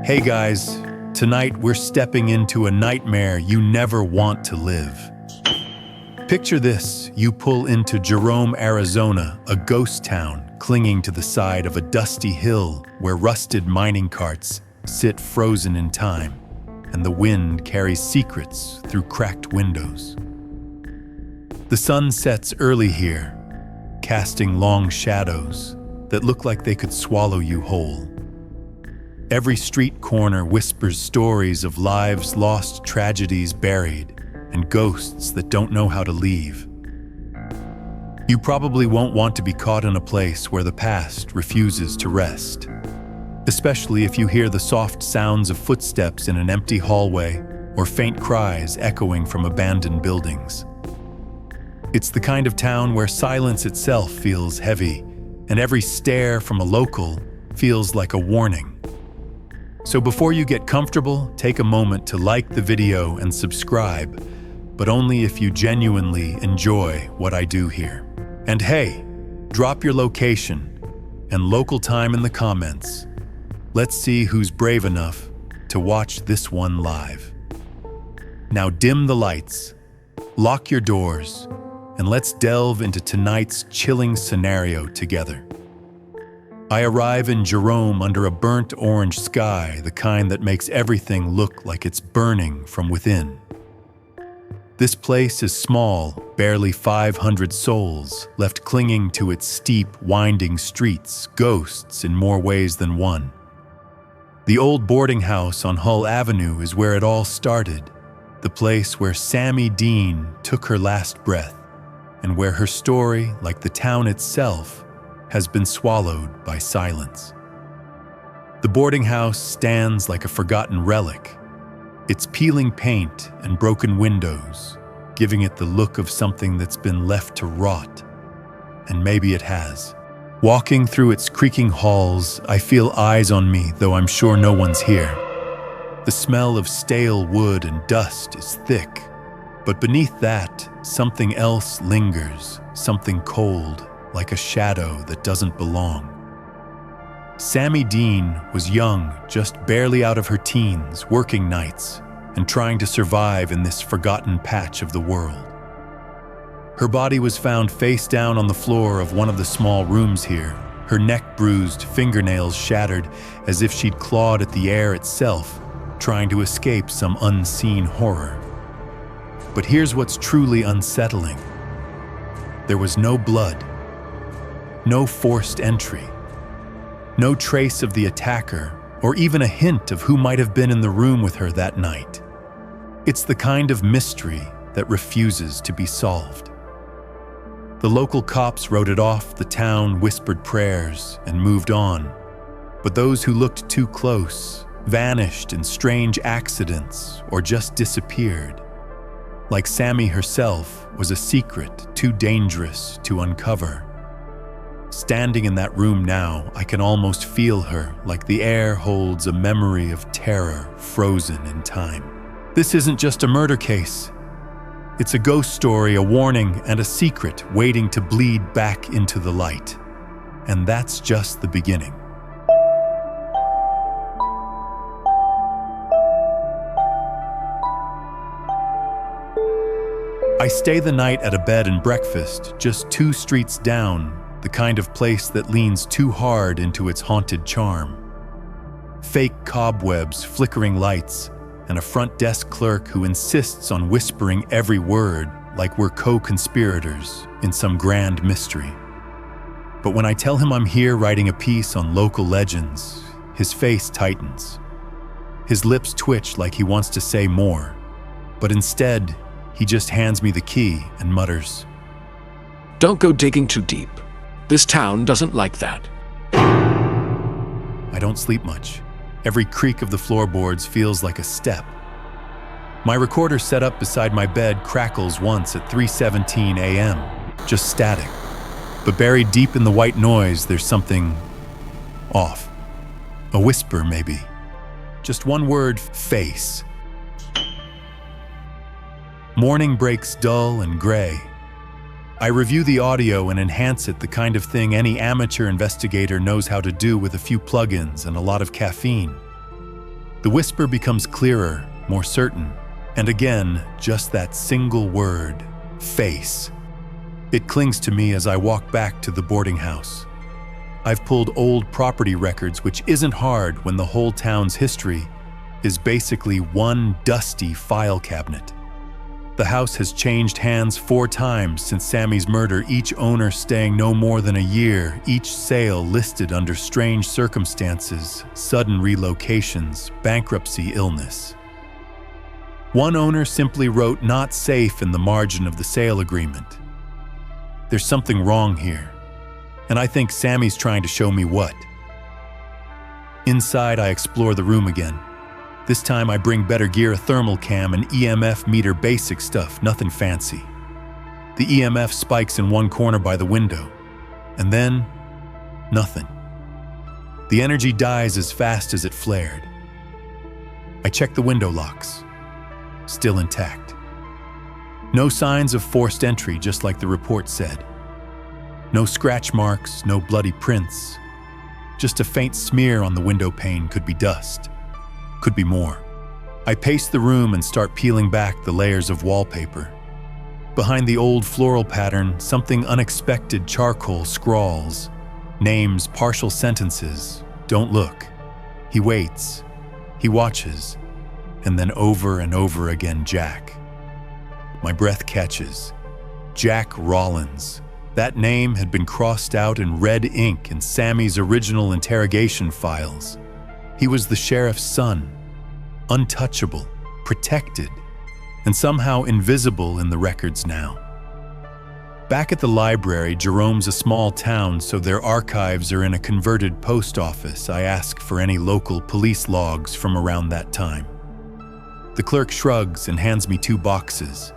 Hey guys, tonight we're stepping into a nightmare you never want to live. Picture this, you pull into Jerome, Arizona, a ghost town clinging to the side of a dusty hill where rusted mining carts sit frozen in time, and the wind carries secrets through cracked windows. The sun sets early here, casting long shadows that look like they could swallow you whole. Every street corner whispers stories of lives lost, tragedies buried, and ghosts that don't know how to leave. You probably won't want to be caught in a place where the past refuses to rest, especially if you hear the soft sounds of footsteps in an empty hallway or faint cries echoing from abandoned buildings. It's the kind of town where silence itself feels heavy, and every stare from a local feels like a warning. So before you get comfortable, take a moment to like the video and subscribe, but only if you genuinely enjoy what I do here. And hey, drop your location and local time in the comments. Let's see who's brave enough to watch this one live. Now dim the lights, lock your doors, and let's delve into tonight's chilling scenario together. I arrive in Jerome under a burnt orange sky, the kind that makes everything look like it's burning from within. This place is small, barely 500 souls, left clinging to its steep, winding streets, ghosts in more ways than one. The old boarding house on Hull Avenue is where it all started, the place where Sammy Dean took her last breath, and where her story, like the town itself, has been swallowed by silence. The boarding house stands like a forgotten relic, its peeling paint and broken windows giving it the look of something that's been left to rot, and maybe it has. Walking through its creaking halls, I feel eyes on me, though I'm sure no one's here. The smell of stale wood and dust is thick, but beneath that, something else lingers, something cold, like a shadow that doesn't belong. Sammy Dean was young, just barely out of her teens, working nights, and trying to survive in this forgotten patch of the world. Her body was found face down on the floor of one of the small rooms here, her neck bruised, fingernails shattered, as if she'd clawed at the air itself, trying to escape some unseen horror. But here's what's truly unsettling. There was no blood. No forced entry, no trace of the attacker, or even a hint of who might have been in the room with her that night. It's the kind of mystery that refuses to be solved. The local cops wrote it off, the town whispered prayers and moved on, but those who looked too close vanished in strange accidents or just disappeared. Like Sammy herself was a secret too dangerous to uncover. Standing in that room now, I can almost feel her, like the air holds a memory of terror frozen in time. This isn't just a murder case. It's a ghost story, a warning, and a secret waiting to bleed back into the light. And that's just the beginning. I stay the night at a bed and breakfast just 2 streets down, the kind of place that leans too hard into its haunted charm. Fake cobwebs, flickering lights, and a front desk clerk who insists on whispering every word like we're co-conspirators in some grand mystery. But when I tell him I'm here writing a piece on local legends, his face tightens. His lips twitch like he wants to say more, but instead, he just hands me the key and mutters, "Don't go digging too deep. This town doesn't like that." I don't sleep much. Every creak of the floorboards feels like a step. My recorder set up beside my bed crackles once at 3:17 a.m., just static. But buried deep in the white noise, there's something off. A whisper, maybe. Just one word, face. Morning breaks dull and gray. I review the audio and enhance it, the kind of thing any amateur investigator knows how to do with a few plugins and a lot of caffeine. The whisper becomes clearer, more certain, and again, just that single word, face. It clings to me as I walk back to the boarding house. I've pulled old property records, which isn't hard when the whole town's history is basically one dusty file cabinet. The house has changed hands 4 times since Sammy's murder, each owner staying no more than a year, each sale listed under strange circumstances, sudden relocations, bankruptcy, illness. One owner simply wrote "not safe" in the margin of the sale agreement. There's something wrong here, and I think Sammy's trying to show me what. Inside, I explore the room again. This time I bring better gear, a thermal cam, an EMF meter, basic stuff, nothing fancy. The EMF spikes in one corner by the window, and then nothing. The energy dies as fast as it flared. I check the window locks, still intact. No signs of forced entry, just like the report said. No scratch marks, no bloody prints. Just a faint smear on the window pane. Could be dust. Could be more. I pace the room and start peeling back the layers of wallpaper. Behind the old floral pattern, something unexpected charcoal scrawls. Names, partial sentences. Don't look. He waits. He watches. And then over and over again, Jack. My breath catches. Jack Rollins. That name had been crossed out in red ink in Sammy's original interrogation files. He was the sheriff's son, untouchable, protected, and somehow invisible in the records now. Back at the library, Jerome's a small town, so their archives are in a converted post office. I ask for any local police logs from around that time. The clerk shrugs and hands me 2 boxes.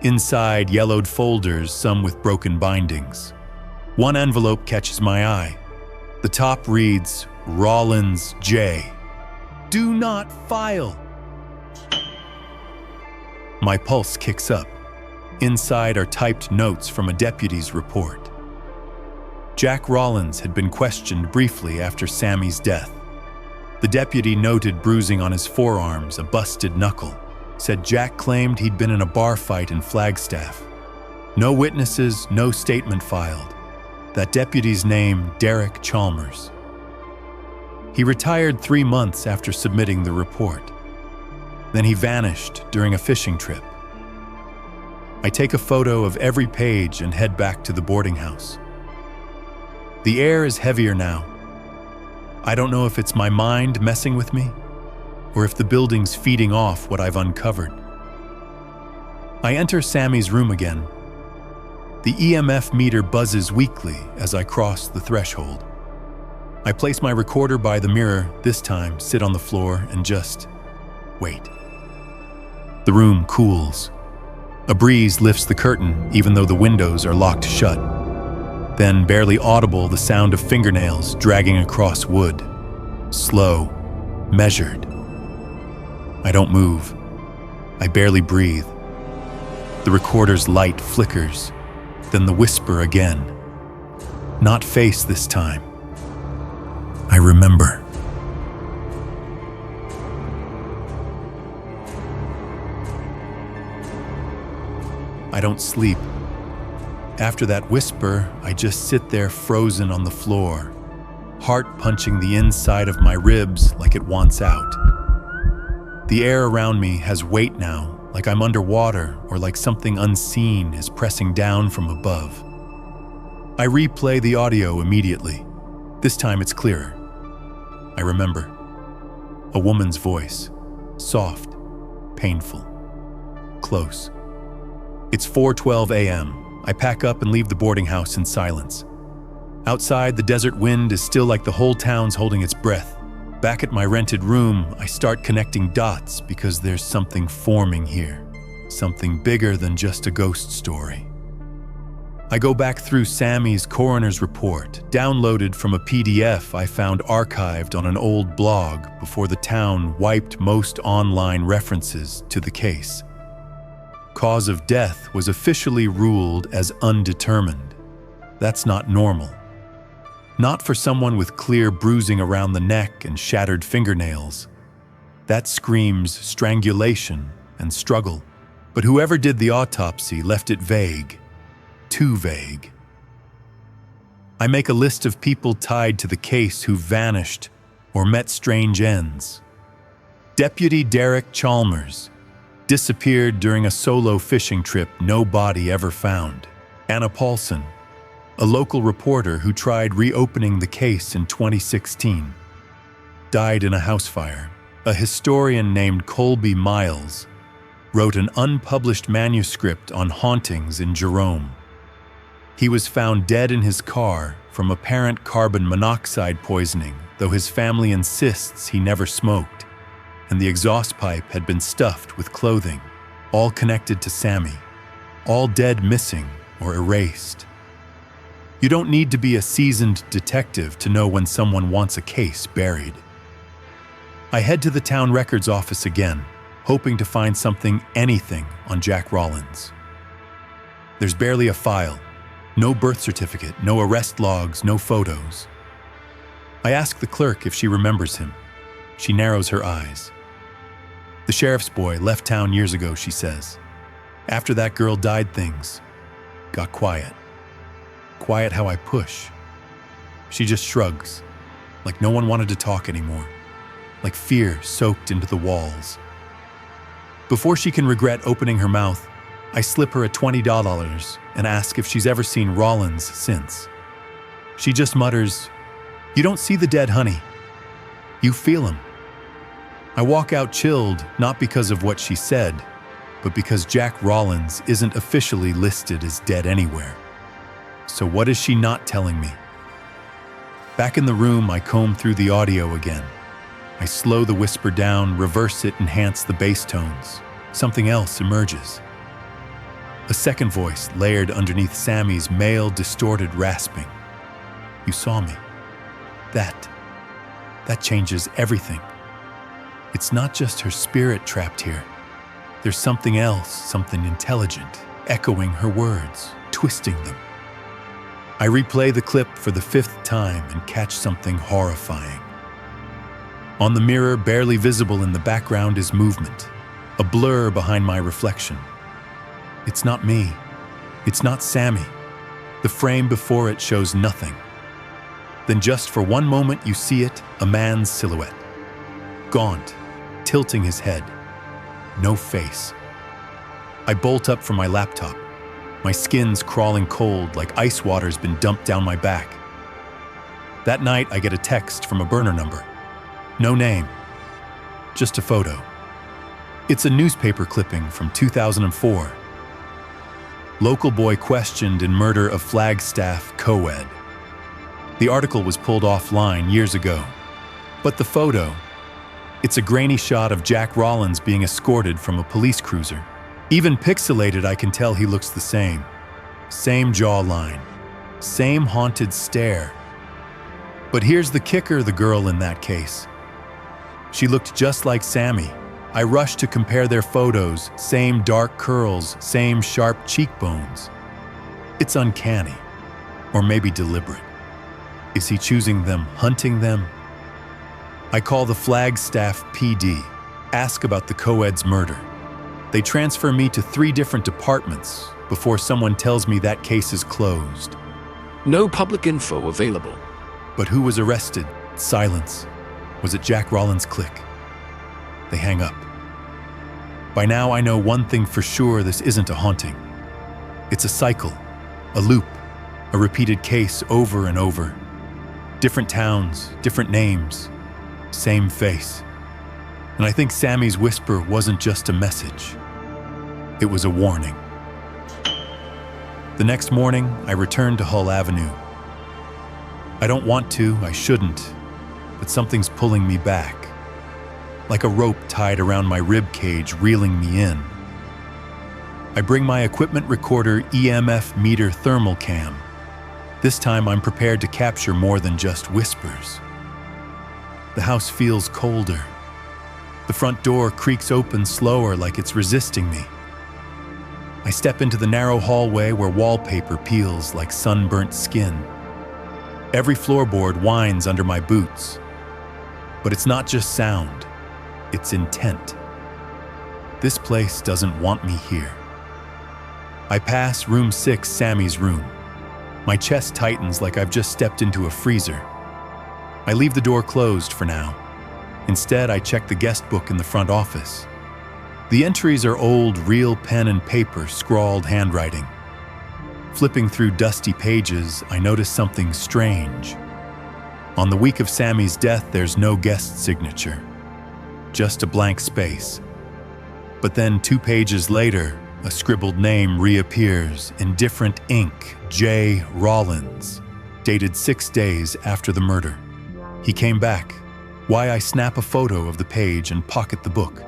Inside, yellowed folders, some with broken bindings. One envelope catches my eye. The top reads, Rollins J. Do not file. My pulse kicks up. Inside are typed notes from a deputy's report. Jack Rollins had been questioned briefly after Sammy's death. The deputy noted bruising on his forearms, a busted knuckle. Said Jack claimed he'd been in a bar fight in Flagstaff. No witnesses, no statement filed. That deputy's name, Derek Chalmers. He retired 3 months after submitting the report. Then he vanished during a fishing trip. I take a photo of every page and head back to the boarding house. The air is heavier now. I don't know if it's my mind messing with me, or if the building's feeding off what I've uncovered. I enter Sammy's room again. The EMF meter buzzes weakly as I cross the threshold. I place my recorder by the mirror, this time sit on the floor and just wait. The room cools. A breeze lifts the curtain even though the windows are locked shut. Then, barely audible, the sound of fingernails dragging across wood. Slow, measured. I don't move. I barely breathe. The recorder's light flickers, then the whisper again. Not face this time. I remember. I don't sleep. After that whisper, I just sit there frozen on the floor, heart punching the inside of my ribs like it wants out. The air around me has weight now, like I'm underwater or like something unseen is pressing down from above. I replay the audio immediately. This time it's clearer. I remember. A woman's voice. Soft, painful, close. It's 4:12 a.m. I pack up and leave the boarding house in silence. Outside, the desert wind is still like the whole town's holding its breath. Back at my rented room, I start connecting dots because there's something forming here. Something bigger than just a ghost story. I go back through Sammy's coroner's report, downloaded from a PDF I found archived on an old blog before the town wiped most online references to the case. Cause of death was officially ruled as undetermined. That's not normal. Not for someone with clear bruising around the neck and shattered fingernails. That screams strangulation and struggle. But whoever did the autopsy left it vague, too vague. I make a list of people tied to the case who vanished or met strange ends. Deputy Derek Chalmers disappeared during a solo fishing trip no body ever found. Anna Paulson, a local reporter who tried reopening the case in 2016, died in a house fire. A historian named Colby Miles wrote an unpublished manuscript on hauntings in Jerome. He was found dead in his car from apparent carbon monoxide poisoning, though his family insists he never smoked, and the exhaust pipe had been stuffed with clothing, all connected to Sammy, all dead missing or erased. You don't need to be a seasoned detective to know when someone wants a case buried. I head to the town records office again, hoping to find anything on Jack Rollins. There's barely a file, no birth certificate, no arrest logs, no photos. I ask the clerk if she remembers him. She narrows her eyes. The sheriff's boy left town years ago, she says. After that girl died, things got quiet. Quiet how I push. She just shrugs, like no one wanted to talk anymore, like fear soaked into the walls. Before she can regret opening her mouth, I slip her a $20 and ask if she's ever seen Rollins since. She just mutters, "You don't see the dead, honey. You feel him." I walk out chilled, not because of what she said, but because Jack Rollins isn't officially listed as dead anywhere. So what is she not telling me? Back in the room, I comb through the audio again. I slow the whisper down, reverse it, enhance the bass tones. Something else emerges. A second voice layered underneath Sammy's male, distorted rasping. "You saw me. That changes everything. It's not just her spirit trapped here. There's something else, something intelligent, echoing her words, twisting them." I replay the clip for the 5th time and catch something horrifying. On the mirror, barely visible in the background, is movement, a blur behind my reflection. It's not me. It's not Sammy. The frame before it shows nothing. Then just for one moment you see it, a man's silhouette. Gaunt, tilting his head. No face. I bolt up from my laptop. My skin's crawling cold like ice water's been dumped down my back. That night I get a text from a burner number. No name. Just a photo. It's a newspaper clipping from 2004. Local boy questioned in murder of Flagstaff co-ed. The article was pulled offline years ago. But the photo, it's a grainy shot of Jack Rollins being escorted from a police cruiser. Even pixelated, I can tell he looks the same. Same jawline. Same haunted stare. But here's the kicker, the girl in that case. She looked just like Sammy. I rushed to compare their photos, same dark curls, same sharp cheekbones. It's uncanny, or maybe deliberate. Is he choosing them, hunting them? I call the Flagstaff PD, ask about the co-ed's murder. They transfer me to 3 different departments before someone tells me that case is closed. No public info available. But who was arrested? Silence. Was it Jack Rollins' clique? They hang up. By now I know one thing for sure, this isn't a haunting. It's a cycle, a loop, a repeated case over and over. Different towns, different names, same face. And I think Sammy's whisper wasn't just a message. It was a warning. The next morning, I returned to Hull Avenue. I don't want to, I shouldn't, but something's pulling me back. Like a rope tied around my rib cage, reeling me in. I bring my equipment recorder EMF meter thermal cam. This time I'm prepared to capture more than just whispers. The house feels colder. The front door creaks open slower, like it's resisting me. I step into the narrow hallway where wallpaper peels like sunburnt skin. Every floorboard whines under my boots. But it's not just sound. its intent. This place doesn't want me here. I pass room 6, Sammy's room. My chest tightens like I've just stepped into a freezer. I leave the door closed for now. Instead, I check the guest book in the front office. The entries are old, real pen and paper, scrawled handwriting. Flipping through dusty pages, I notice something strange. On the week of Sammy's death, there's no guest signature, just a blank space. But then 2 pages later, a scribbled name reappears in different ink, J. Rollins, dated 6 days after the murder. He came back. Why, I snap a photo of the page and pocket the book.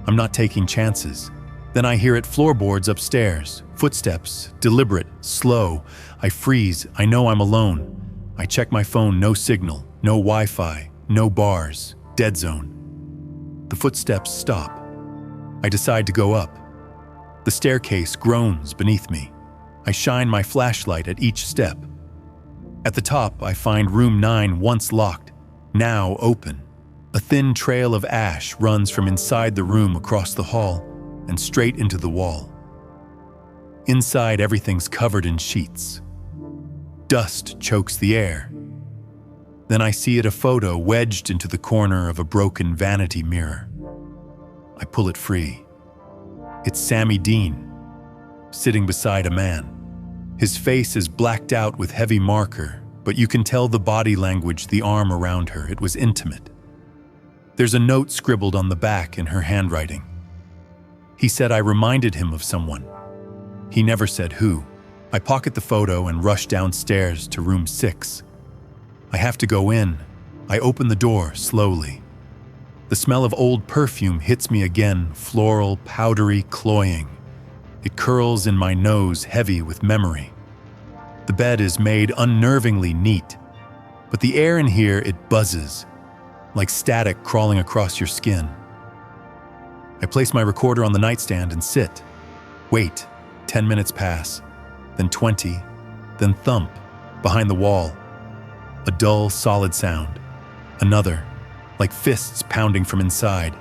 I'm not taking chances. Then I hear it floorboards upstairs, footsteps, deliberate, slow. I freeze. I know I'm alone. I check my phone, no signal, no Wi-Fi, no bars, dead zone. The footsteps stop. I decide to go up. The staircase groans beneath me. I shine my flashlight at each step. At the top, I find room 9, once locked, now open. A thin trail of ash runs from inside the room across the hall and straight into the wall. Inside, everything's covered in sheets. Dust chokes the air. Then I see a photo wedged into the corner of a broken vanity mirror. I pull it free. It's Sammy Dean, sitting beside a man. His face is blacked out with heavy marker, but you can tell the body language, the arm around her. It was intimate. There's a note scribbled on the back in her handwriting. He said I reminded him of someone. He never said who. I pocket the photo and rush downstairs to room 6. I have to go in. I open the door slowly. The smell of old perfume hits me again, floral, powdery, cloying. It curls in my nose, heavy with memory. The bed is made unnervingly neat, but the air in here, it buzzes, like static crawling across your skin. I place my recorder on the nightstand and sit. Wait, 10 minutes pass. Then 20, then thump, behind the wall. A dull, solid sound. Another, like fists pounding from inside.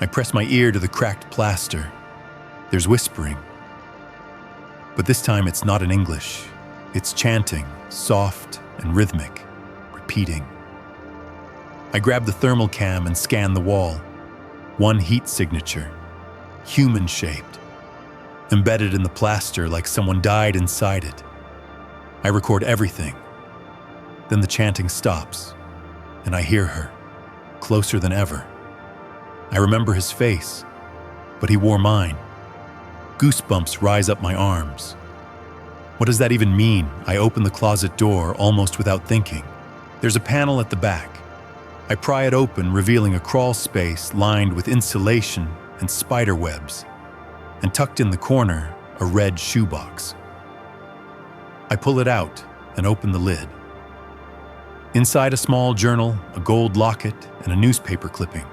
I press my ear to the cracked plaster. There's whispering. But this time it's not in English. It's chanting, soft and rhythmic, repeating. I grab the thermal cam and scan the wall. One heat signature, human-shaped, embedded in the plaster like someone died inside it. I record everything. Then the chanting stops, and I hear her, closer than ever. I remember his face, but he wore mine. Goosebumps rise up my arms. What does that even mean? I open the closet door almost without thinking. There's a panel at the back. I pry it open, revealing a crawl space lined with insulation and spider webs. And tucked in the corner, a red shoebox. I pull it out and open the lid. Inside, a small journal, a gold locket, and a newspaper clipping.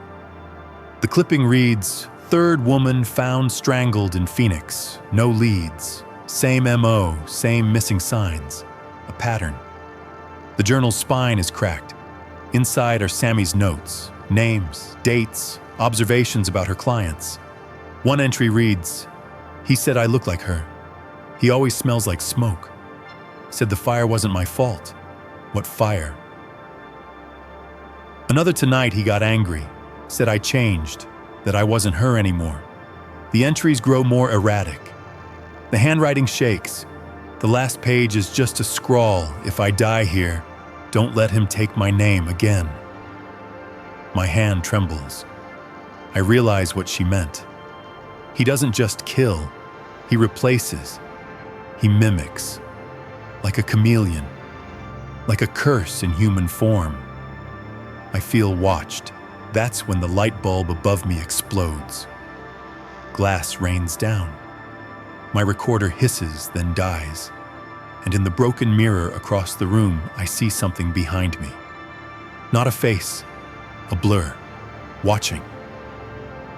The clipping reads, "Third woman found strangled in Phoenix. No leads. Same MO, same missing signs. A pattern." The journal's spine is cracked. Inside are Sammy's notes, names, dates, observations about her clients. One entry reads, "He said I look like her. He always smells like smoke. Said the fire wasn't my fault. What fire?" Another, "Tonight he got angry. Said I changed, that I wasn't her anymore." The entries grow more erratic. The handwriting shakes. The last page is just a scrawl. "If I die here, don't let him take my name again." My hand trembles. I realize what she meant. He doesn't just kill, he replaces. He mimics. Like a chameleon. Like a curse in human form. I feel watched. That's when the light bulb above me explodes. Glass rains down. My recorder hisses, then dies. And in the broken mirror across the room, I see something behind me. Not a face, a blur, watching.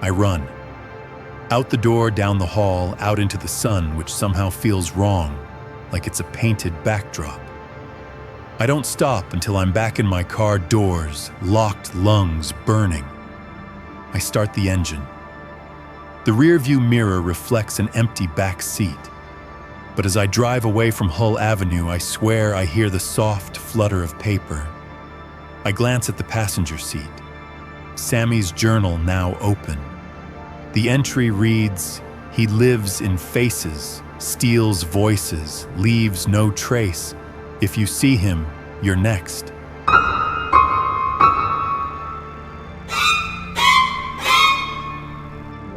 I run. Out the door, down the hall, out into the sun, which somehow feels wrong, like it's a painted backdrop. I don't stop until I'm back in my car, doors, locked lungs burning. I start the engine. The rearview mirror reflects an empty back seat. But as I drive away from Hull Avenue, I swear I hear the soft flutter of paper. I glance at the passenger seat. Sammy's journal now open. The entry reads, "He lives in faces, steals voices, leaves no trace. If you see him, you're next."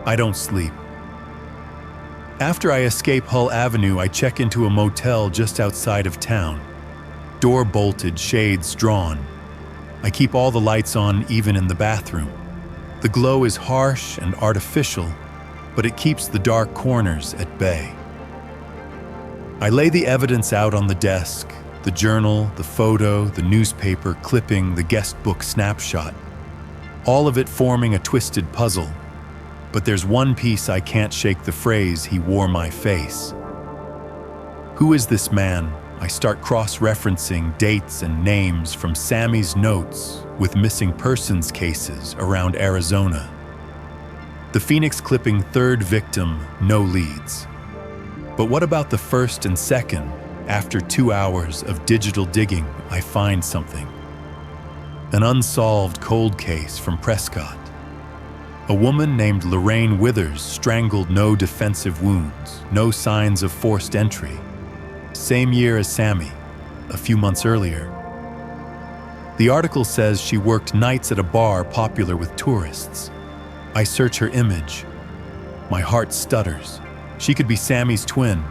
I don't sleep. After I escape Hull Avenue, I check into a motel just outside of town. Door bolted, shades drawn. I keep all the lights on, even in the bathroom. The glow is harsh and artificial, but it keeps the dark corners at bay. I lay the evidence out on the desk, the journal, the photo, the newspaper clipping, the guest book snapshot, all of it forming a twisted puzzle. But there's one piece I can't shake: the phrase, "He wore my face." Who is this man? I start cross-referencing dates and names from Sammy's notes with missing persons cases around Arizona. The Phoenix clipping third victim, no leads. But what about the first and second? After 2 hours of digital digging, I find something. An unsolved cold case from Prescott. A woman named Lorraine Withers strangled, no defensive wounds, no signs of forced entry. Same year as Sammy, a few months earlier. The article says she worked nights at a bar popular with tourists. I search her image. My heart stutters. She could be Sammy's twin.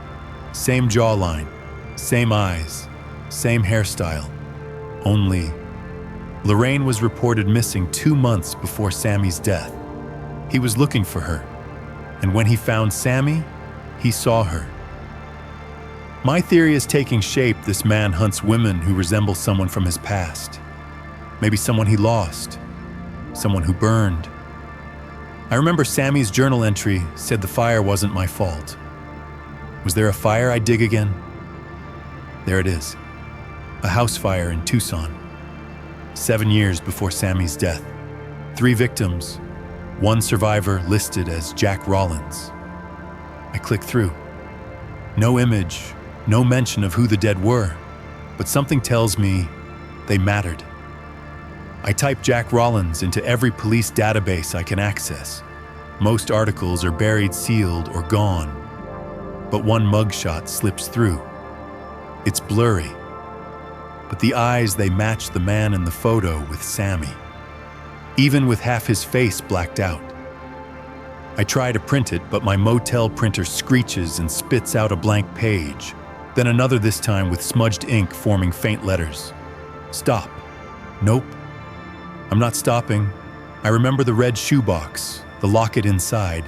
Same jawline, same eyes, same hairstyle. Only, Lorraine was reported missing 2 months before Sammy's death. He was looking for her, and when he found Sammy, he saw her. My theory is taking shape. This man hunts women who resemble someone from his past. Maybe someone he lost, someone who burned. I remember Sammy's journal entry said the fire wasn't my fault. Was there a fire? I dig again. There it is, a house fire in Tucson. 7 years before Sammy's death. 3 victims, 1 survivor listed as Jack Rollins. I click through. No image, no mention of who the dead were, but something tells me they mattered. I type Jack Rollins into every police database I can access. Most articles are buried, sealed, or gone, but one mugshot slips through. It's blurry, but the eyes, they match the man in the photo with Sammy, even with half his face blacked out. I try to print it, but my motel printer screeches and spits out a blank page, then another, this time with smudged ink forming faint letters. Stop. Nope. I'm not stopping. I remember the red shoebox, the locket inside.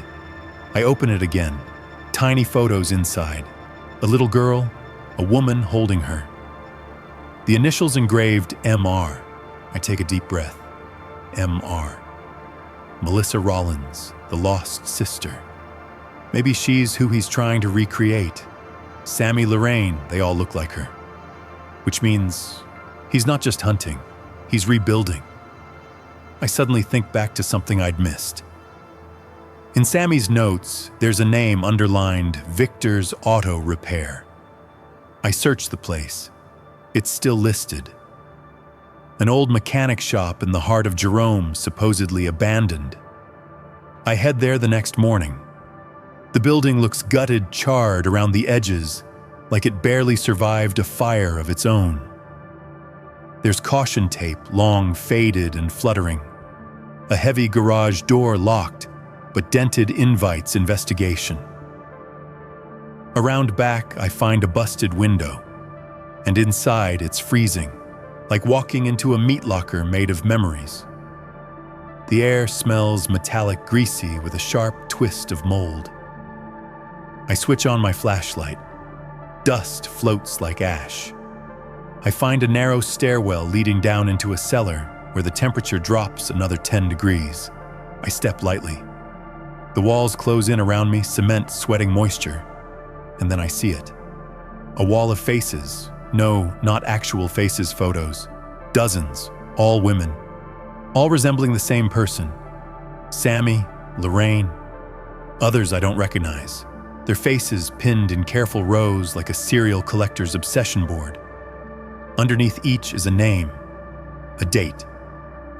I open it again. Tiny photos inside. A little girl, a woman holding her. The initials engraved MR. I take a deep breath. MR. Melissa Rollins, the lost sister. Maybe she's who he's trying to recreate. Sammy, Lorraine, they all look like her. Which means he's not just hunting, he's rebuilding. I suddenly think back to something I'd missed. In Sammy's notes, there's a name underlined, Victor's Auto Repair. I search the place. It's still listed. An old mechanic shop in the heart of Jerome, supposedly abandoned. I head there the next morning. The building looks gutted, charred around the edges, like it barely survived a fire of its own. There's caution tape, long, faded, and fluttering. A heavy garage door locked, but dented invites investigation. Around back, I find a busted window, and inside it's freezing, like walking into a meat locker made of memories. The air smells metallic, greasy, with a sharp twist of mold. I switch on my flashlight. Dust floats like ash. I find a narrow stairwell leading down into a cellar where the temperature drops another 10 degrees. I step lightly. The walls close in around me, cement sweating moisture. And then I see it. A wall of faces. No, not actual faces, photos. Dozens, all women. All resembling the same person. Sammy, Lorraine, others I don't recognize, their faces pinned in careful rows like a serial collector's obsession board. Underneath each is a name, a date,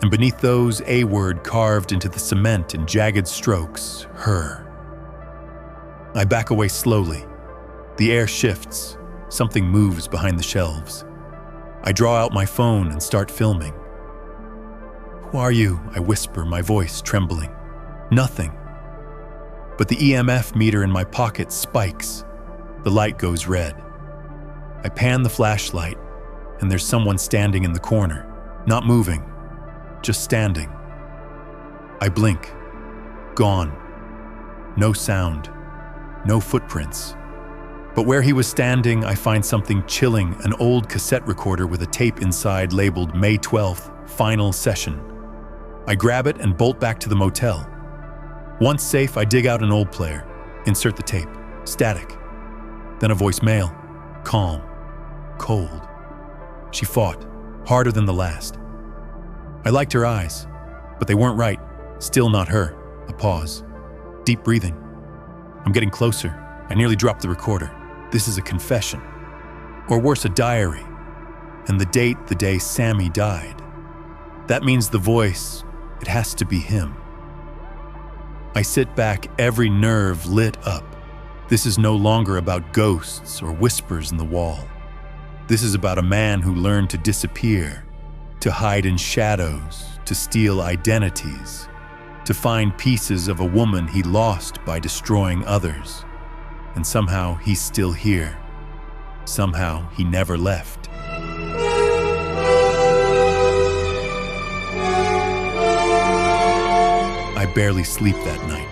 and beneath those a word carved into the cement in jagged strokes, her. I back away slowly. The air shifts. Something moves behind the shelves. I draw out my phone and start filming. "Who are you?" I whisper, my voice trembling. "Nothing." But the EMF meter in my pocket spikes. The light goes red. I pan the flashlight, and there's someone standing in the corner, not moving, just standing. I blink. Gone. No sound. No footprints. But where he was standing, I find something chilling, an old cassette recorder with a tape inside labeled May 12th, Final Session. I grab it and bolt back to the motel. Once safe, I dig out an old player, insert the tape, static. Then a voicemail, calm, cold. She fought, harder than the last. I liked her eyes, but they weren't right, still not her. A pause, deep breathing. I'm getting closer. I nearly dropped the recorder. This is a confession. Or worse, a diary. And the date, the day Sammy died. That means the voice, it has to be him. I sit back, every nerve lit up. This is no longer about ghosts or whispers in the wall. This is about a man who learned to disappear, to hide in shadows, to steal identities, to find pieces of a woman he lost by destroying others. And somehow he's still here. Somehow he never left. I barely sleep that night.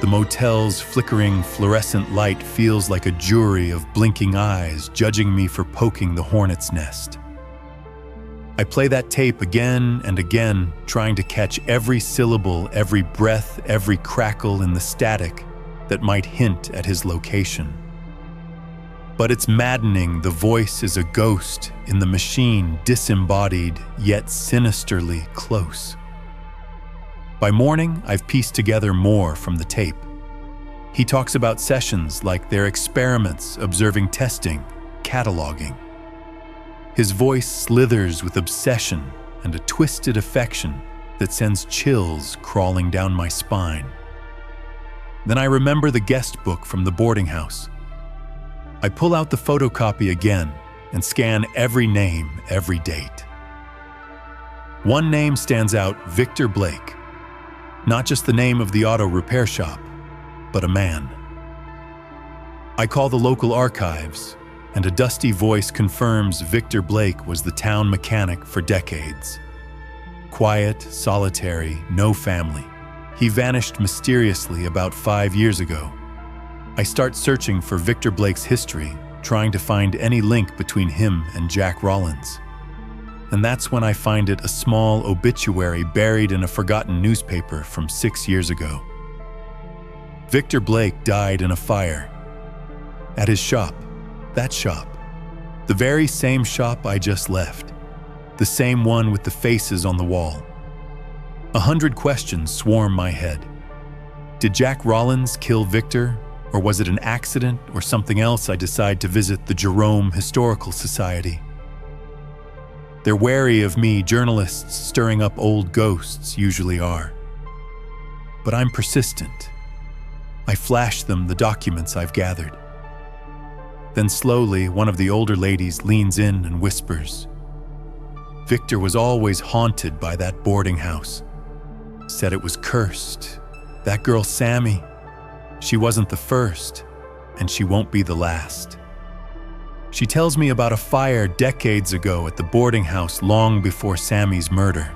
The motel's flickering fluorescent light feels like a jury of blinking eyes judging me for poking the hornet's nest. I play that tape again and again, trying to catch every syllable, every breath, every crackle in the static that might hint at his location. But it's maddening. The voice is a ghost in the machine, disembodied yet sinisterly close. By morning, I've pieced together more from the tape. He talks about sessions like they're experiments, observing testing, cataloging. His voice slithers with obsession and a twisted affection that sends chills crawling down my spine. Then I remember the guest book from the boarding house. I pull out the photocopy again and scan every name, every date. One name stands out, Victor Blake. Not just the name of the auto repair shop, but a man. I call the local archives, and a dusty voice confirms Victor Blake was the town mechanic for decades. Quiet, solitary, no family. He vanished mysteriously about 5 years ago. I start searching for Victor Blake's history, trying to find any link between him and Jack Rollins. And that's when I find it, a small obituary buried in a forgotten newspaper from 6 years ago. Victor Blake died in a fire. At his shop, that shop, the very same shop I just left, the same one with the faces on the wall. 100 questions swarm my head. Did Jack Rollins kill Victor, or was it an accident or something else? I decide to visit the Jerome Historical Society. They're wary of me, journalists stirring up old ghosts usually are. But I'm persistent. I flash them the documents I've gathered. Then slowly, one of the older ladies leans in and whispers, "Victor was always haunted by that boarding house. Said it was cursed. That girl Sammy, she wasn't the first, and she won't be the last." She tells me about a fire decades ago at the boarding house long before Sammy's murder.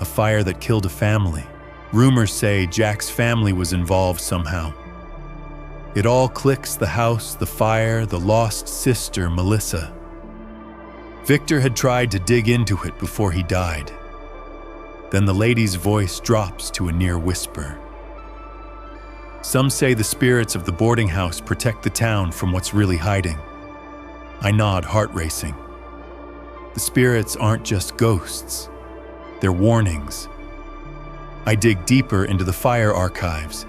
A fire that killed a family. Rumors say Jack's family was involved somehow. It all clicks: the house, the fire, the lost sister, Melissa. Victor had tried to dig into it before he died. Then the lady's voice drops to a near whisper. Some say the spirits of the boarding house protect the town from what's really hiding. I nod, heart racing. The spirits aren't just ghosts. They're warnings. I dig deeper into the fire archives.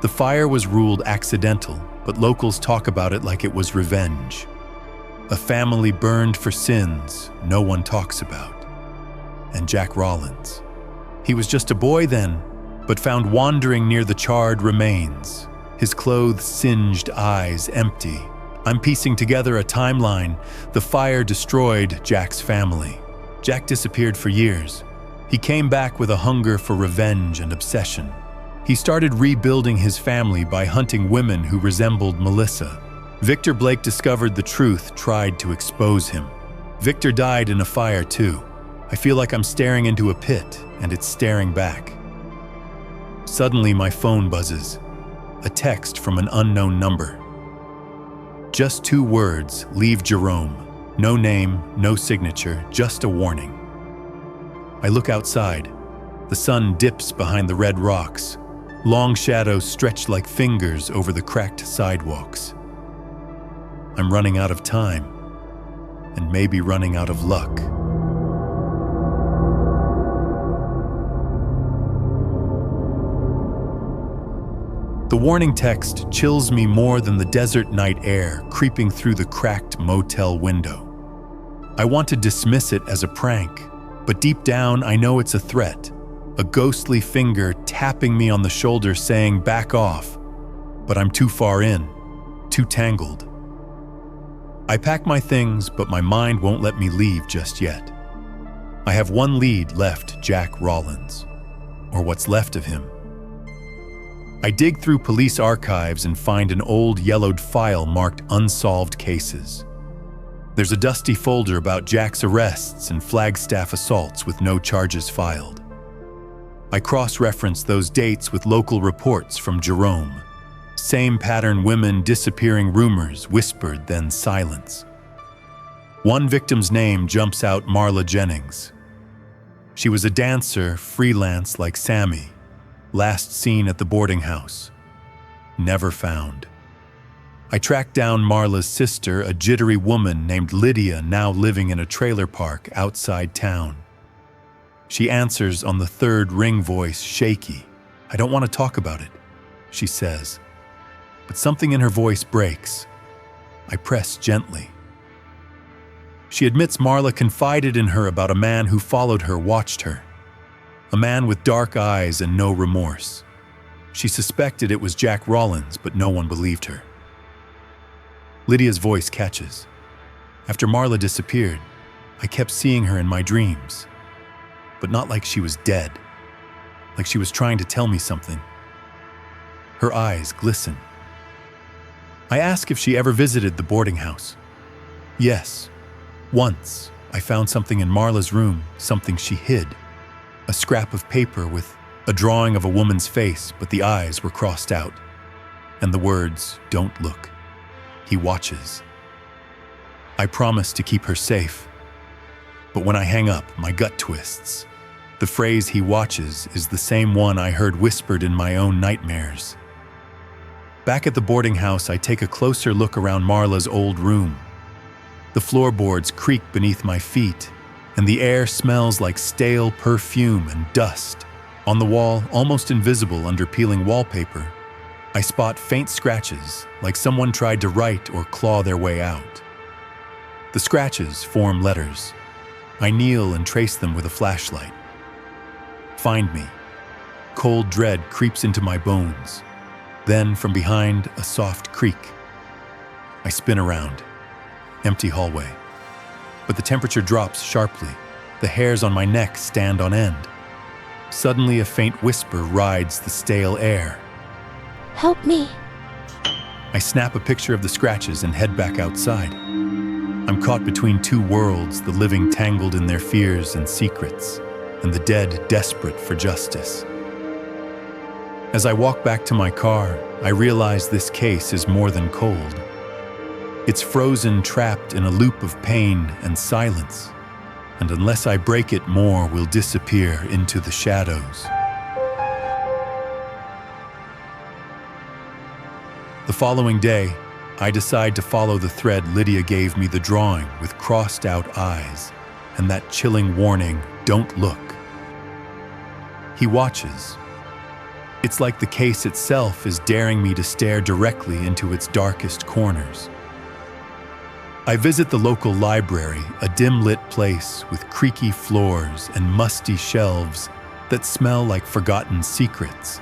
The fire was ruled accidental, but locals talk about it like it was revenge. A family burned for sins no one talks about. And Jack Rollins. He was just a boy then, but found wandering near the charred remains, his clothes singed, eyes empty. I'm piecing together a timeline. The fire destroyed Jack's family. Jack disappeared for years. He came back with a hunger for revenge and obsession. He started rebuilding his family by hunting women who resembled Melissa. Victor Blake discovered the truth, tried to expose him. Victor died in a fire too. I feel like I'm staring into a pit, and it's staring back. Suddenly, my phone buzzes. A text from an unknown number. Just 2 words, leave Jerome. No name, no signature, just a warning. I look outside. The sun dips behind the red rocks. Long shadows stretch like fingers over the cracked sidewalks. I'm running out of time, and maybe running out of luck. The warning text chills me more than the desert night air creeping through the cracked motel window. I want to dismiss it as a prank, but deep down I know it's a threat, a ghostly finger tapping me on the shoulder saying, "Back off." But I'm too far in, too tangled. I pack my things, but my mind won't let me leave just yet. I have one lead left, Jack Rollins, or what's left of him. I dig through police archives and find an old yellowed file marked unsolved cases. There's a dusty folder about Jack's arrests and Flagstaff assaults with no charges filed. I cross-reference those dates with local reports from Jerome. Same pattern, women disappearing, rumors, whispered, then silence. One victim's name jumps out, Marla Jennings. She was a dancer, freelance like Sammy. Last seen at the boarding house. Never found. I tracked down Marla's sister, a jittery woman named Lydia, now living in a trailer park outside town. She answers on the 3rd ring, voice shaky. "I don't want to talk about it," she says. But something in her voice breaks. I press gently. She admits Marla confided in her about a man who followed her, watched her. A man with dark eyes and no remorse. She suspected it was Jack Rollins, but no one believed her. Lydia's voice catches. After Marla disappeared, I kept seeing her in my dreams. But not like she was dead. Like she was trying to tell me something. Her eyes glisten. I ask if she ever visited the boarding house. Yes. Once, I found something in Marla's room, something she hid. A scrap of paper with a drawing of a woman's face, but the eyes were crossed out. And the words, "Don't look. He watches." I promise to keep her safe. But when I hang up, my gut twists. The phrase "he watches" is the same one I heard whispered in my own nightmares. Back at the boarding house, I take a closer look around Marla's old room. The floorboards creak beneath my feet, and the air smells like stale perfume and dust. On the wall, almost invisible under peeling wallpaper, I spot faint scratches, like someone tried to write or claw their way out. The scratches form letters. I kneel and trace them with a flashlight. Find me. Cold dread creeps into my bones. Then, from behind, a soft creak. I spin around. Empty hallway. But the temperature drops sharply. The hairs on my neck stand on end. Suddenly, a faint whisper rides the stale air. "Help me." I snap a picture of the scratches and head back outside. I'm caught between 2 worlds, the living tangled in their fears and secrets, and the dead desperate for justice. As I walk back to my car, I realize this case is more than cold. It's frozen, trapped in a loop of pain and silence, and unless I break it, more will disappear into the shadows. The following day, I decide to follow the thread Lydia gave me, the drawing with crossed-out eyes, and that chilling warning, "Don't look." He watches. It's like the case itself is daring me to stare directly into its darkest corners. I visit the local library, a dim-lit place with creaky floors and musty shelves that smell like forgotten secrets.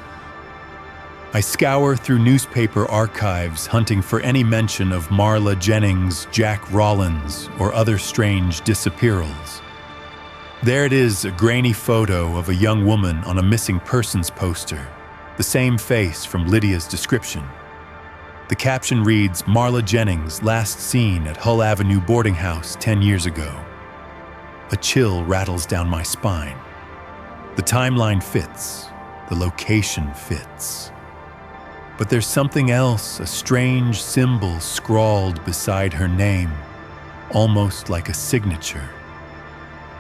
I scour through newspaper archives hunting for any mention of Marla Jennings, Jack Rollins, or other strange disappearals. There it is, a grainy photo of a young woman on a missing persons poster, the same face from Lydia's description. The caption reads, "Marla Jennings, last seen at Hull Avenue boarding house 10 years ago." A chill rattles down my spine. The timeline fits, the location fits. But there's something else, a strange symbol scrawled beside her name, almost like a signature.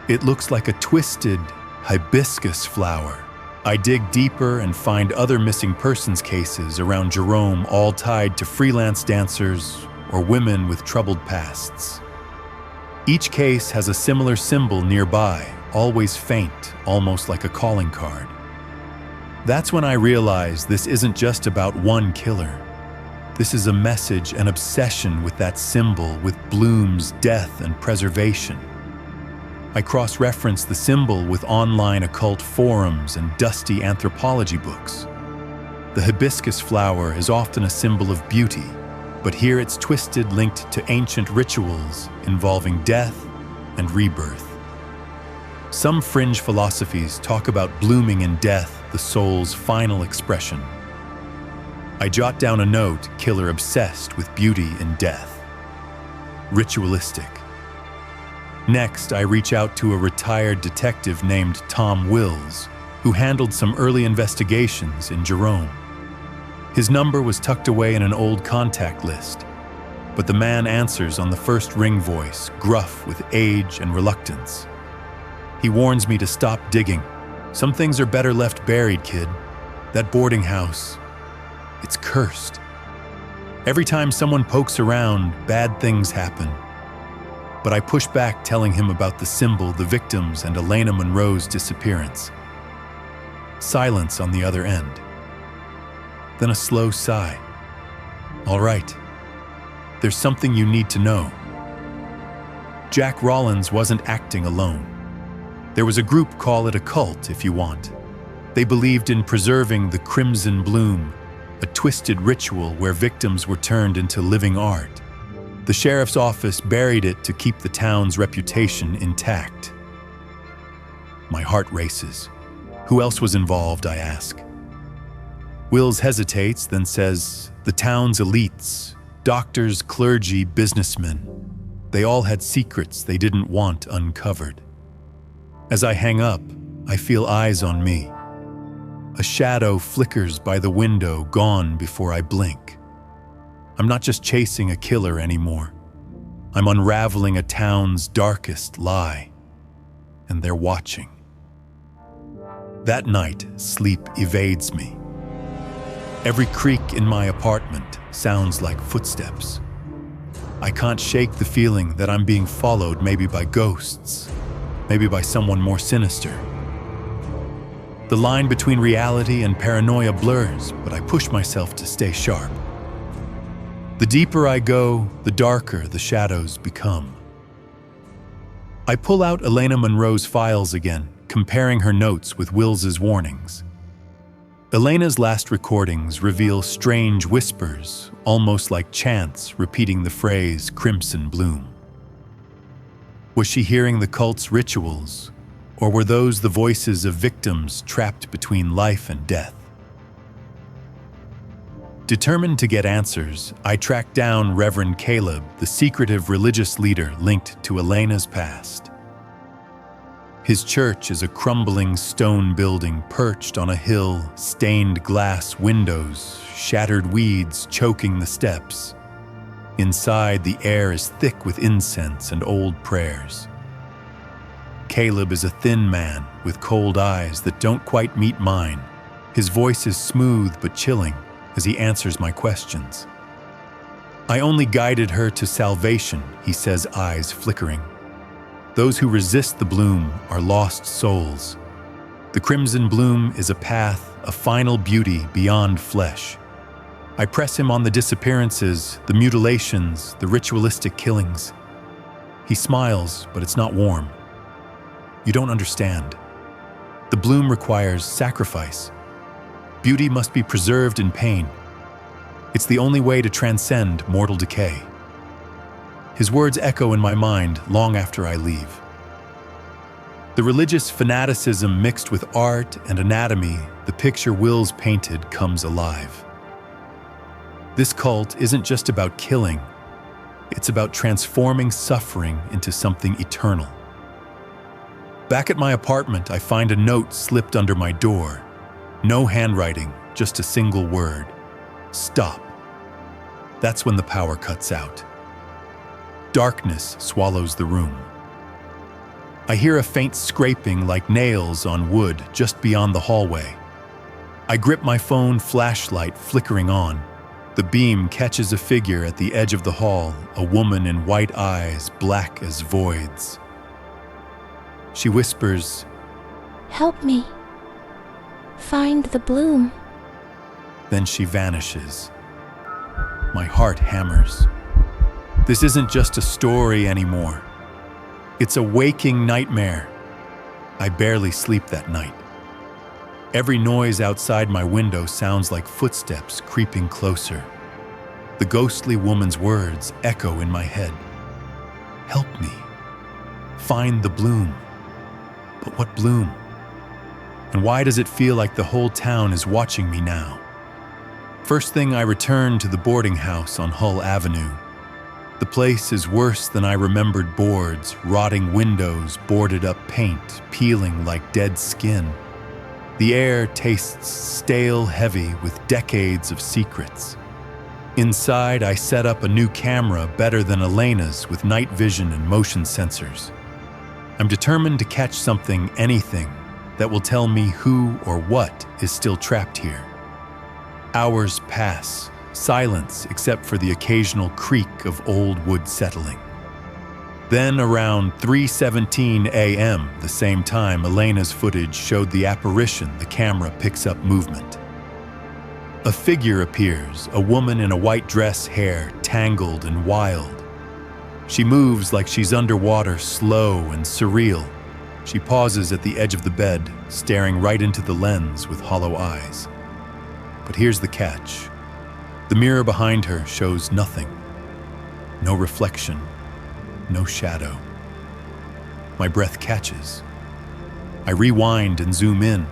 It looks like a twisted hibiscus flower. I dig deeper and find other missing persons cases around Jerome, all tied to freelance dancers or women with troubled pasts. Each case has a similar symbol nearby, always faint, almost like a calling card. That's when I realize this isn't just about one killer. This is a message, an obsession with that symbol, with Bloom's death and preservation. I cross-reference the symbol with online occult forums and dusty anthropology books. The hibiscus flower is often a symbol of beauty, but here it's twisted, linked to ancient rituals involving death and rebirth. Some fringe philosophies talk about blooming in death, the soul's final expression. I jot down a note, killer obsessed with beauty in death. Ritualistic. Next, I reach out to a retired detective named Tom Wills, who handled some early investigations in Jerome. His number was tucked away in an old contact list, but the man answers on the first ring voice, gruff with age and reluctance. He warns me to stop digging. Some things are better left buried, kid. That boarding house, it's cursed. Every time someone pokes around, bad things happen. But I push back, telling him about the symbol, the victims, and Elena Monroe's disappearance. Silence on the other end. Then a slow sigh. All right, there's something you need to know. Jack Rollins wasn't acting alone. There was a group, call it a cult if you want. They believed in preserving the crimson bloom, a twisted ritual where victims were turned into living art. The sheriff's office buried it to keep the town's reputation intact. My heart races. Who else was involved, I ask. Wills hesitates, then says, the town's elites, doctors, clergy, businessmen. They all had secrets they didn't want uncovered. As I hang up, I feel eyes on me. A shadow flickers by the window, gone before I blink. I'm not just chasing a killer anymore. I'm unraveling a town's darkest lie, and they're watching. That night, sleep evades me. Every creak in my apartment sounds like footsteps. I can't shake the feeling that I'm being followed, maybe by ghosts, maybe by someone more sinister. The line between reality and paranoia blurs, but I push myself to stay sharp. The deeper I go, the darker the shadows become. I pull out Elena Monroe's files again, comparing her notes with Wills's warnings. Elena's last recordings reveal strange whispers, almost like chants repeating the phrase "crimson bloom." Was she hearing the cult's rituals, or were those the voices of victims trapped between life and death? Determined to get answers, I tracked down Reverend Caleb, the secretive religious leader linked to Elena's past. His church is a crumbling stone building perched on a hill, stained glass windows, shattered weeds choking the steps. Inside, the air is thick with incense and old prayers. Caleb is a thin man with cold eyes that don't quite meet mine. His voice is smooth but chilling as he answers my questions. I only guided her to salvation, he says, eyes flickering. Those who resist the bloom are lost souls. The crimson bloom is a path, a final beauty beyond flesh. I press him on the disappearances, the mutilations, the ritualistic killings. He smiles, but it's not warm. You don't understand. The bloom requires sacrifice. Beauty must be preserved in pain. It's the only way to transcend mortal decay. His words echo in my mind long after I leave. The religious fanaticism mixed with art and anatomy, the picture Wills painted comes alive. This cult isn't just about killing. It's about transforming suffering into something eternal. Back at my apartment, I find a note slipped under my door. No handwriting, just a single word. Stop. That's when the power cuts out. Darkness swallows the room. I hear a faint scraping like nails on wood just beyond the hallway. I grip my phone flashlight flickering on. The beam catches a figure at the edge of the hall, a woman in white eyes, black as voids. She whispers, Help me. Find the bloom. Then she vanishes. My heart hammers. This isn't just a story anymore. It's a waking nightmare. I barely sleep that night. Every noise outside my window sounds like footsteps creeping closer. The ghostly woman's words echo in my head. Help me. Find the bloom. But what bloom? And why does it feel like the whole town is watching me now? First thing, I return to the boarding house on Hull Avenue. The place is worse than I remembered. Boards, rotting windows, boarded up paint, peeling like dead skin. The air tastes stale, heavy, with decades of secrets. Inside, I set up a new camera better than Elena's with night vision and motion sensors. I'm determined to catch something, anything, that will tell me who or what is still trapped here. Hours pass, silence except for the occasional creak of old wood settling. Then around 3:17 a.m., the same time Elena's footage showed the apparition, the camera picks up movement. A figure appears, a woman in a white dress, hair tangled and wild. She moves like she's underwater, slow and surreal. She pauses at the edge of the bed, staring right into the lens with hollow eyes. But here's the catch. The mirror behind her shows nothing. No reflection, no shadow. My breath catches. I rewind and zoom in.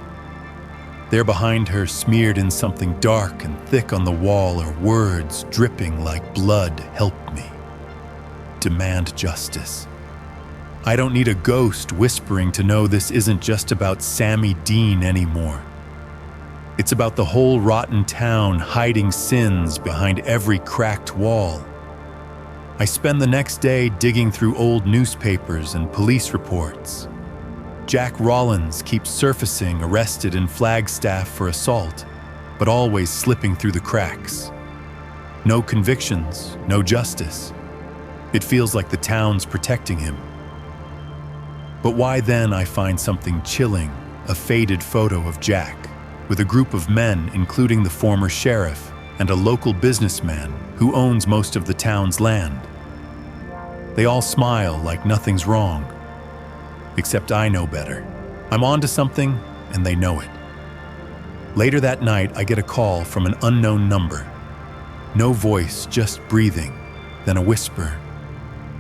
There behind her, smeared in something dark and thick on the wall, are words dripping like blood. Help me. Demand justice. I don't need a ghost whispering to know this isn't just about Sammy Dean anymore. It's about the whole rotten town hiding sins behind every cracked wall. I spend the next day digging through old newspapers and police reports. Jack Rollins keeps surfacing, arrested in Flagstaff for assault, but always slipping through the cracks. No convictions, no justice. It feels like the town's protecting him. But why then I find something chilling, a faded photo of Jack, with a group of men, including the former sheriff and a local businessman who owns most of the town's land. They all smile like nothing's wrong. Except I know better. I'm onto something, and they know it. Later that night, I get a call from an unknown number. No voice, just breathing, then a whisper.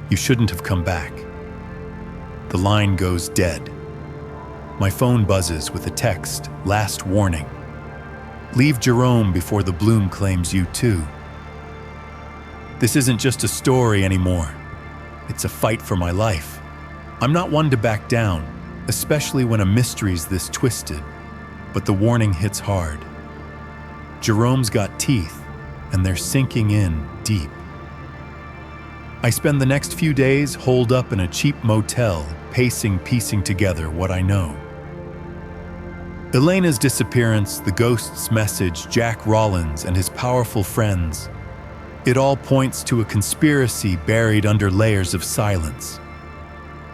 You shouldn't have come back. The line goes dead. My phone buzzes with a text, last warning. Leave Jerome before the bloom claims you too. This isn't just a story anymore. It's a fight for my life. I'm not one to back down, especially when a mystery's this twisted, but the warning hits hard. Jerome's got teeth, and they're sinking in deep. I spend the next few days holed up in a cheap motel, piecing together what I know. Elena's disappearance, the ghost's message, Jack Rollins and his powerful friends. It all points to a conspiracy buried under layers of silence.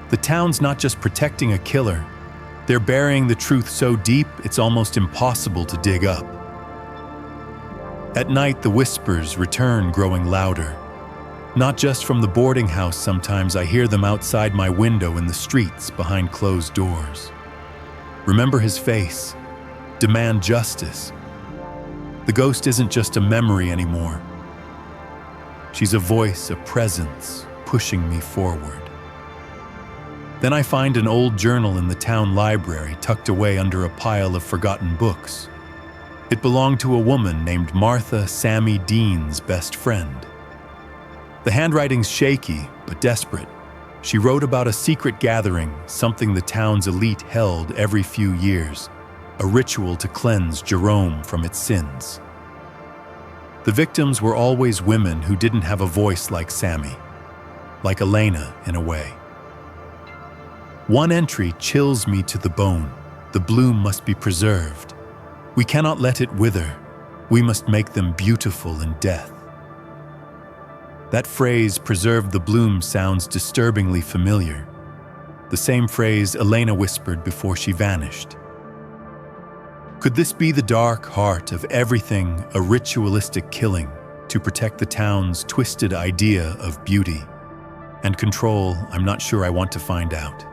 The town's not just protecting a killer, They're burying the truth so deep it's almost impossible to dig up. At night, the whispers return, growing louder. Not just from the boarding house, sometimes I hear them outside my window in the streets behind closed doors. Remember his face. Demand justice. The ghost isn't just a memory anymore. She's a voice, a presence, pushing me forward. Then I find an old journal in the town library tucked away under a pile of forgotten books. It belonged to a woman named Martha Sammy Dean's best friend. The handwriting's shaky, but desperate. She wrote about a secret gathering, something the town's elite held every few years, a ritual to cleanse Jerome from its sins. The victims were always women who didn't have a voice like Sammy, like Elena in a way. One entry chills me to the bone. The bloom must be preserved. We cannot let it wither. We must make them beautiful in death. That phrase, "preserve the bloom," sounds disturbingly familiar. The same phrase Elena whispered before she vanished. Could this be the dark heart of everything, a ritualistic killing to protect the town's twisted idea of beauty and control? I'm not sure I want to find out.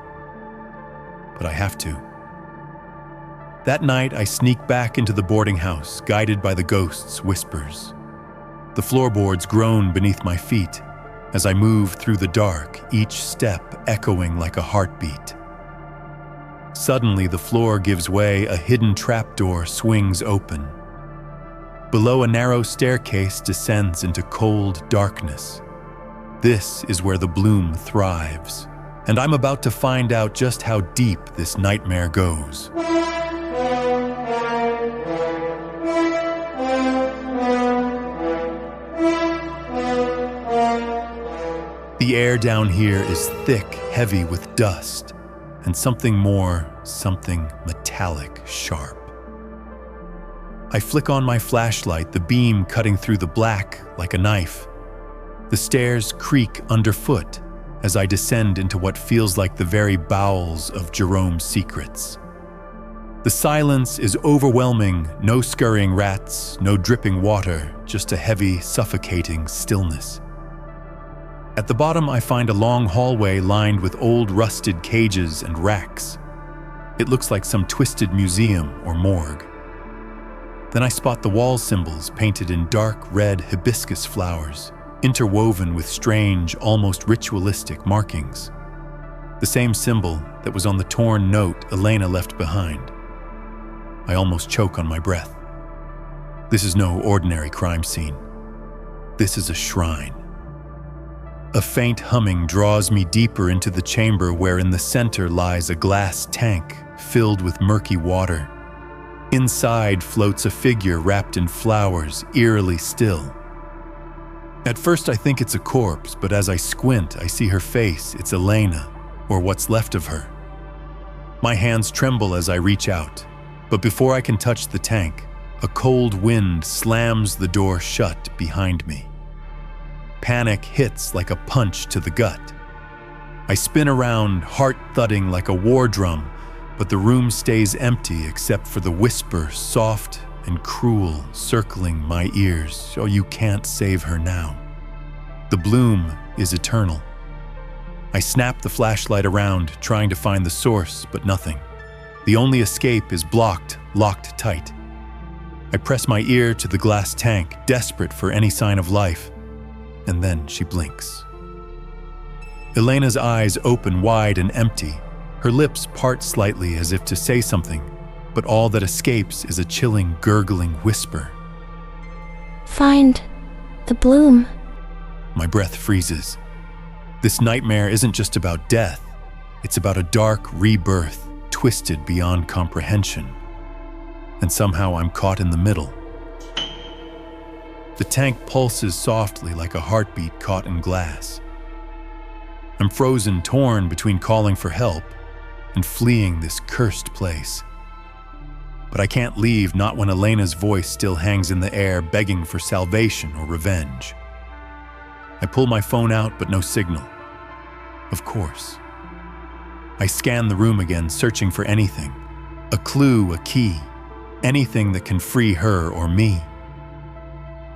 But I have to. That night, I sneak back into the boarding house, guided by the ghost's whispers. The floorboards groan beneath my feet as I move through the dark, each step echoing like a heartbeat. Suddenly, the floor gives way, a hidden trapdoor swings open. Below, a narrow staircase descends into cold darkness. This is where the bloom thrives. And I'm about to find out just how deep this nightmare goes. The air down here is thick, heavy with dust, and something more, something metallic, sharp. I flick on my flashlight, the beam cutting through the black like a knife. The stairs creak underfoot as I descend into what feels like the very bowels of Jerome's secrets. The silence is overwhelming, no scurrying rats, no dripping water, just a heavy, suffocating stillness. At the bottom, I find a long hallway lined with old rusted cages and racks. It looks like some twisted museum or morgue. Then I spot the wall symbols painted in dark red hibiscus flowers, interwoven with strange, almost ritualistic markings. The same symbol that was on the torn note Elena left behind. I almost choke on my breath. This is no ordinary crime scene. This is a shrine. A faint humming draws me deeper into the chamber where in the center lies a glass tank filled with murky water. Inside floats a figure wrapped in flowers, eerily still. At first I think it's a corpse, but as I squint, I see her face. It's Elena, or what's left of her. My hands tremble as I reach out, but before I can touch the tank, a cold wind slams the door shut behind me. Panic hits like a punch to the gut. I spin around, heart thudding like a war drum, but the room stays empty except for the whisper, soft and cruel, circling my ears. Oh, you can't save her now. The bloom is eternal. I snap the flashlight around, trying to find the source, but nothing. The only escape is blocked, locked tight. I press my ear to the glass tank, desperate for any sign of life, and then she blinks. Elena's eyes open wide and empty. Her lips part slightly as if to say something, but all that escapes is a chilling, gurgling whisper. Find the bloom. My breath freezes. This nightmare isn't just about death. It's about a dark rebirth, twisted beyond comprehension. And somehow I'm caught in the middle. The tank pulses softly like a heartbeat caught in glass. I'm frozen, torn between calling for help and fleeing this cursed place. But I can't leave, not when Elena's voice still hangs in the air, begging for salvation or revenge. I pull my phone out, but no signal. Of course. I scan the room again, searching for anything. A clue, a key, anything that can free her or me.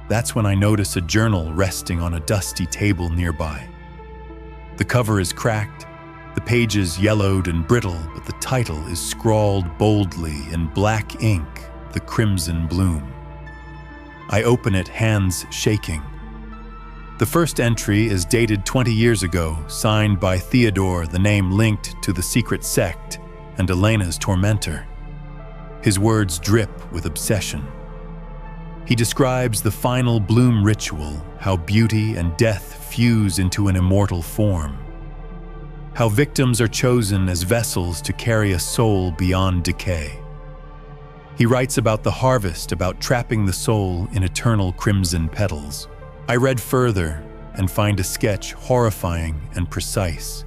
That's when I notice a journal resting on a dusty table nearby. The cover is cracked, the pages yellowed and brittle, but the title is scrawled boldly in black ink, The Crimson Bloom. I open it, hands shaking. The first entry is dated 20 years ago, signed by Theodore, the name linked to the secret sect and Elena's tormentor. His words drip with obsession. He describes the final bloom ritual, how beauty and death fuse into an immortal form. How victims are chosen as vessels to carry a soul beyond decay. He writes about the harvest, about trapping the soul in eternal crimson petals. I read further and find a sketch horrifying and precise.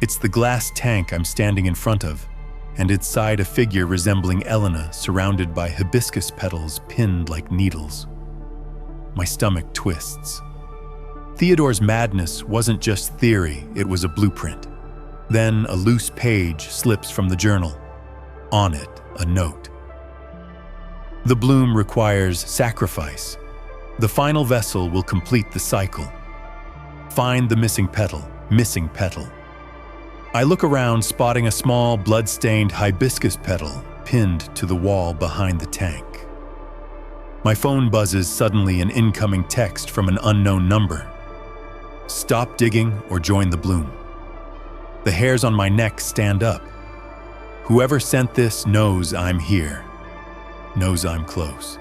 It's the glass tank I'm standing in front of, and inside a figure resembling Elena, surrounded by hibiscus petals pinned like needles. My stomach twists. Theodore's madness wasn't just theory, it was a blueprint. Then a loose page slips from the journal. On it, a note. The bloom requires sacrifice. The final vessel will complete the cycle. Find the missing petal, missing petal. I look around, spotting a small, blood-stained hibiscus petal pinned to the wall behind the tank. My phone buzzes, suddenly an incoming text from an unknown number. Stop digging or join the bloom. The hairs on my neck stand up. Whoever sent this knows I'm here, knows I'm close.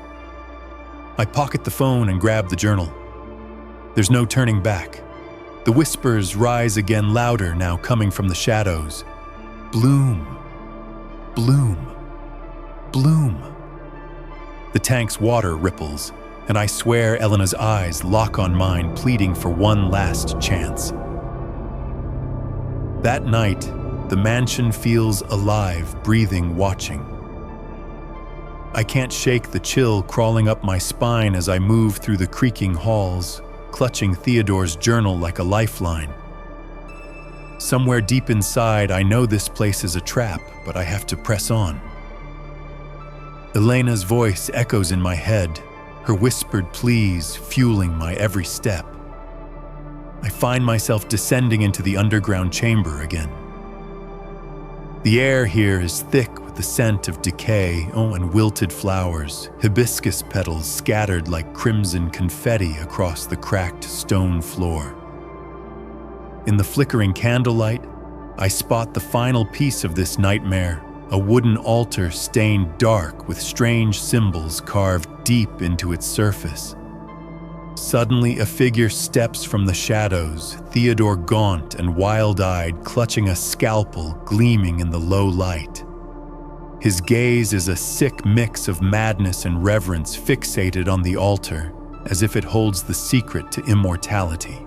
I pocket the phone and grab the journal. There's no turning back. The whispers rise again, louder now, coming from the shadows. Bloom, bloom, bloom. The tank's water ripples, and I swear Elena's eyes lock on mine, pleading for one last chance. That night, the mansion feels alive, breathing, watching. I can't shake the chill crawling up my spine as I move through the creaking halls, clutching Theodore's journal like a lifeline. Somewhere deep inside, I know this place is a trap, but I have to press on. Elena's voice echoes in my head, her whispered pleas fueling my every step. I find myself descending into the underground chamber again. The air here is thick with the scent of decay, and wilted flowers, hibiscus petals scattered like crimson confetti across the cracked stone floor. In the flickering candlelight, I spot the final piece of this nightmare, a wooden altar stained dark with strange symbols carved deep into its surface. Suddenly, a figure steps from the shadows, Theodore gaunt and wild-eyed, clutching a scalpel gleaming in the low light. His gaze is a sick mix of madness and reverence, fixated on the altar, as if it holds the secret to immortality.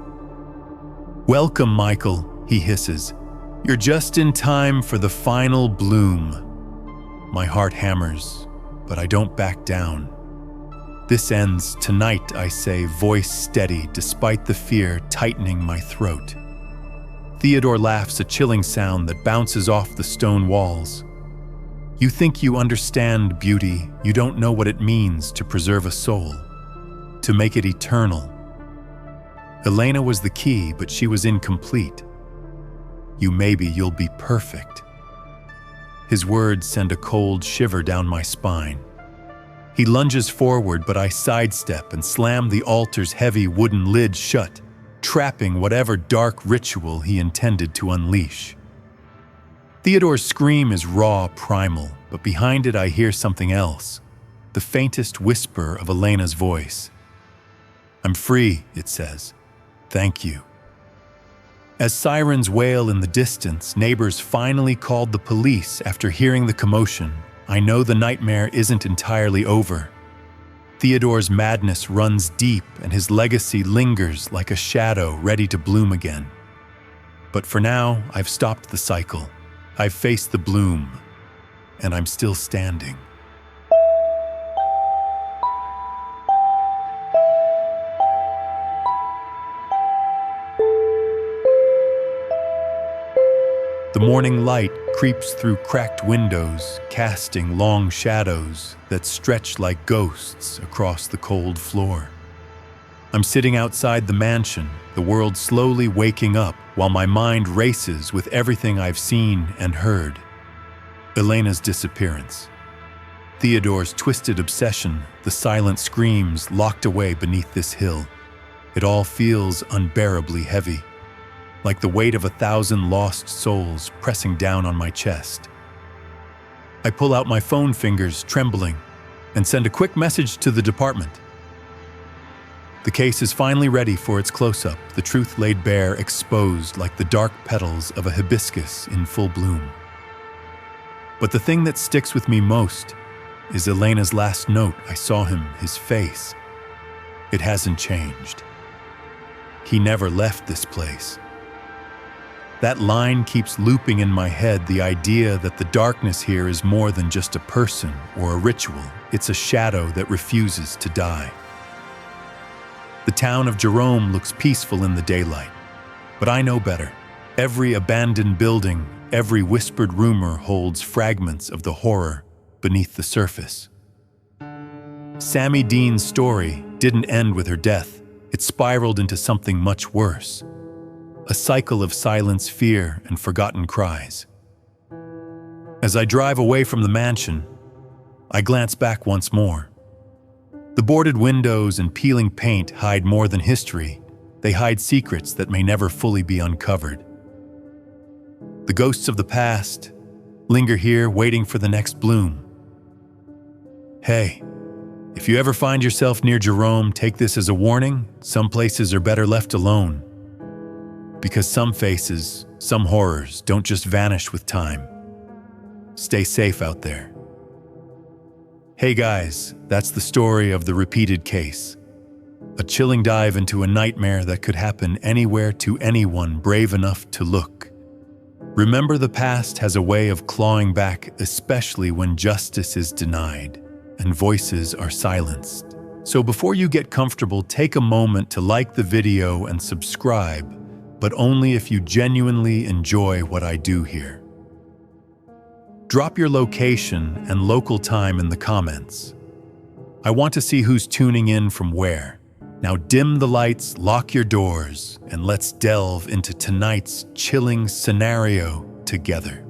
"Welcome, Michael," he hisses. "You're just in time for the final bloom." My heart hammers, but I don't back down. "This ends tonight," I say, voice steady despite the fear tightening my throat. Theodore laughs, a chilling sound that bounces off the stone walls. "You think you understand beauty, you don't know what it means to preserve a soul, to make it eternal. Elena was the key, but she was incomplete. You'll be perfect." His words send a cold shiver down my spine. He lunges forward, but I sidestep and slam the altar's heavy wooden lid shut, trapping whatever dark ritual he intended to unleash. Theodore's scream is raw, primal, but behind it I hear something else, the faintest whisper of Elena's voice. "I'm free," it says. "Thank you." As sirens wail in the distance, neighbors finally called the police after hearing the commotion. I know the nightmare isn't entirely over. Theodore's madness runs deep, and his legacy lingers like a shadow ready to bloom again. But for now, I've stopped the cycle. I've faced the bloom, and I'm still standing. The morning light creeps through cracked windows, casting long shadows that stretch like ghosts across the cold floor. I'm sitting outside the mansion, the world slowly waking up while my mind races with everything I've seen and heard. Elena's disappearance. Theodore's twisted obsession, the silent screams locked away beneath this hill. It all feels unbearably heavy, like the weight of 1,000 lost souls pressing down on my chest. I pull out my phone, fingers trembling, and send a quick message to the department. The case is finally ready for its close-up, the truth laid bare, exposed like the dark petals of a hibiscus in full bloom. But the thing that sticks with me most is Elena's last note. I saw him, his face. It hasn't changed. He never left this place. That line keeps looping in my head, the idea that the darkness here is more than just a person or a ritual. It's a shadow that refuses to die. The town of Jerome looks peaceful in the daylight, but I know better. Every abandoned building, every whispered rumor holds fragments of the horror beneath the surface. Sammy Dean's story didn't end with her death. It spiraled into something much worse. A cycle of silence, fear, and forgotten cries. As I drive away from the mansion, I glance back once more. The boarded windows and peeling paint hide more than history. They hide secrets that may never fully be uncovered. The ghosts of the past linger here, waiting for the next bloom. Hey, if you ever find yourself near Jerome, take this as a warning. Some places are better left alone. Because some faces, some horrors, don't just vanish with time. Stay safe out there. Hey guys, that's the story of the repeated case. A chilling dive into a nightmare that could happen anywhere to anyone brave enough to look. Remember, the past has a way of clawing back, especially when justice is denied and voices are silenced. So before you get comfortable, take a moment to like the video and subscribe, but only if you genuinely enjoy what I do here. Drop your location and local time in the comments. I want to see who's tuning in from where. Now dim the lights, lock your doors, and let's delve into tonight's chilling scenario together.